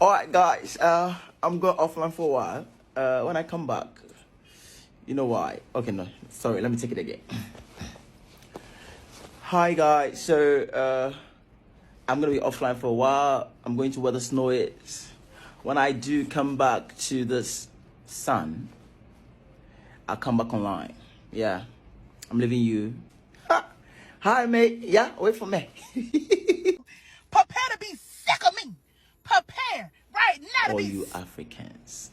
All right, guys. I'm going offline for a while. When I come back, you know why? Okay, no, sorry. Let me take it again. Hi, guys. So, I'm gonna be offline for a while. I'm going to where the snow is. When I do come back to this sun, I'll come back online. Yeah, I'm leaving you. Ha! Hi, mate. Yeah, wait for me. Prepare to be sick of me. Prepare right now to All be you Africans.